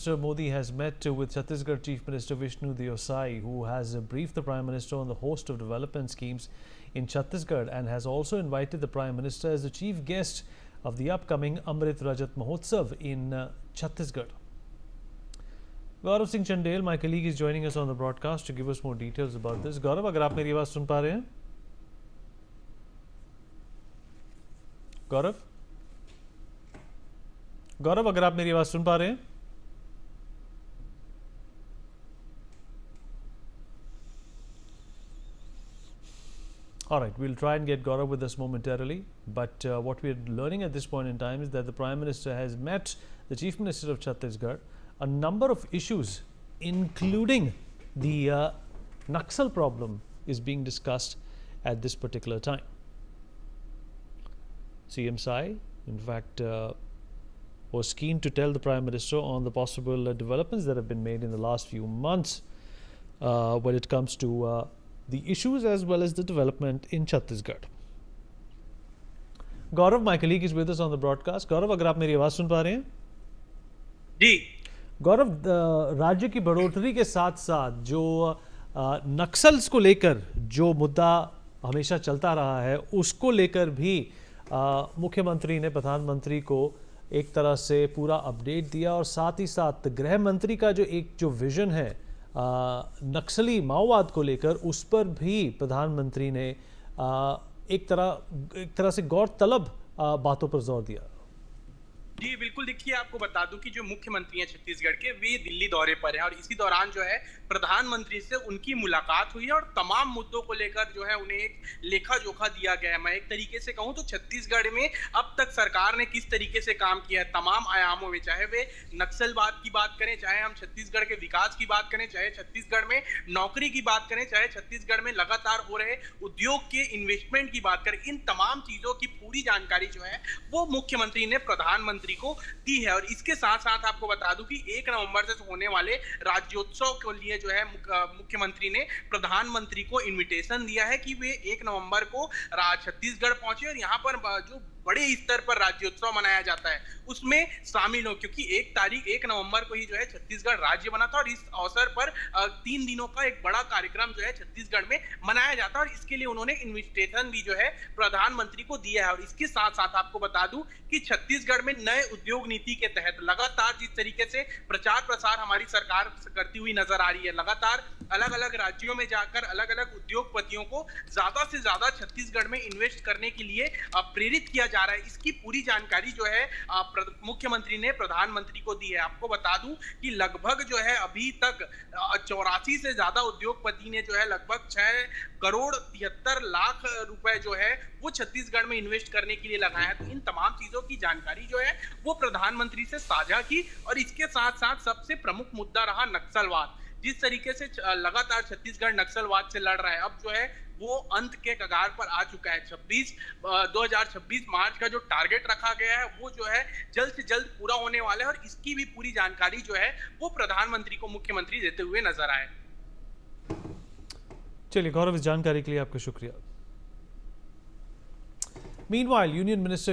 Minister Modi has met with Chhattisgarh Chief Minister Vishnu Deosai, who has briefed the Prime Minister on the host of development schemes in Chhattisgarh and has also invited the Prime Minister as the chief guest of the upcoming Amrit Rajat Mahotsav in Chhattisgarh. Gaurav Singh Chandel, my colleague, is joining us on the broadcast to give us more details about this. Gaurav, अगर आप मेरी आवाज़ सुन पा रहे हैं? गौरव, अगर आप मेरी आवाज़ सुन पा रहे हैं? All right, we'll try and get Gaurav with us momentarily. But what we're learning at this point in time is that the Prime Minister has met the Chief Minister of Chhattisgarh. A number of issues, including the Naxal problem, is being discussed at this particular time. CM Sai, in fact, was keen to tell the Prime Minister on the possible developments that have been made in the last few months when it comes to the issues as well as the development in Chhattisgarh. Gaurav, my colleague, is with us on the broadcast. Gaurav, अगर आप मेरी आवाज़ सुन पा रहे हैं? जी गौरव, राज्य की बढ़ोतरी के साथ साथ जो नक्सल्स को लेकर जो मुद्दा हमेशा चलता रहा है, उसको लेकर भी मुख्यमंत्री ने प्रधानमंत्री को एक तरह से पूरा अपडेट दिया और साथ ही साथ गृह मंत्री का जो विजन है नक्सली माओवाद को लेकर, उस पर भी प्रधानमंत्री ने एक तरह से गौरतलब बातों पर जोर दिया। जी बिल्कुल, देखिए आपको बता दूं कि जो मुख्यमंत्री हैं छत्तीसगढ़ के, वे दिल्ली दौरे पर हैं और इसी दौरान जो है प्रधानमंत्री से उनकी मुलाकात हुई है और तमाम मुद्दों को लेकर जो है उन्हें एक लेखा जोखा दिया गया है। मैं एक तरीके से कहूं तो छत्तीसगढ़ में अब तक सरकार ने किस तरीके से काम किया है तमाम आयामों में, चाहे वे नक्सलवाद की बात करें, चाहे हम छत्तीसगढ़ के विकास की बात करें, चाहे छत्तीसगढ़ में नौकरी की बात करें, चाहे छत्तीसगढ़ में लगातार हो रहे उद्योग के इन्वेस्टमेंट की बात करें, इन तमाम चीजों की पूरी जानकारी जो है वो मुख्यमंत्री ने प्रधानमंत्री को दी है। और इसके साथ साथ आपको बता दूं कि 1 नवंबर से होने वाले राज्योत्सव के लिए जो है मुख्यमंत्री ने प्रधानमंत्री को इनविटेशन दिया है कि वे 1 नवंबर को छत्तीसगढ़ पहुंचे और यहाँ पर जो बड़े स्तर पर राज्योत्सव मनाया जाता है उसमें शामिल हो, क्योंकि 1 नवंबर को ही जो है छत्तीसगढ़ राज्य बना था और इस अवसर पर 3 दिनों का एक बड़ा कार्यक्रम जो है छत्तीसगढ़ में मनाया जाता है और इसके लिए उन्होंने इन्विटेशन भी जो है प्रधानमंत्री को दिया है। और इसके साथ साथ आपको बता दूं कि छत्तीसगढ़ में नए उद्योग नीति के तहत लगातार जिस तरीके से प्रचार प्रसार हमारी सरकार करती हुई नजर आ रही है, लगातार अलग अलग राज्यों में जाकर अलग अलग उद्योगपतियों को ज्यादा से ज्यादा छत्तीसगढ़ में इन्वेस्ट करने के लिए प्रेरित किया जा रहा है, इसकी पूरी जानकारी जो है मुख्यमंत्री ने प्रधानमंत्री को दी है। आपको बता दूं कि लगभग जो है अभी तक 84 से ज्यादा उद्योगपति ने जो है लगभग 6 करोड़ 73 लाख रुपए जो है वो छत्तीसगढ़ में इन्वेस्ट करने के लिए लगाया है। तो इन तमाम चीजों की जानकारी जो है वो प्रधानमंत्री से साझा की और इसके साथ साथ सबसे प्रमुख मुद्दा रहा नक्सलवाद। जिस तरीके से लगातार छत्तीसगढ़ नक्सलवाद से लड़ रहा है, अब जो है वो अंत के कगार पर आ चुका है। 2026 मार्च का जो टारगेट रखा गया है वो जो है जल्द से जल्द पूरा होने वाला है और इसकी भी पूरी जानकारी जो है वो प्रधानमंत्री को मुख्यमंत्री देते हुए नजर आए। चलिए गौरव, इस जानकारी के लिए आपका शुक्रिया। Meanwhile, Union Minister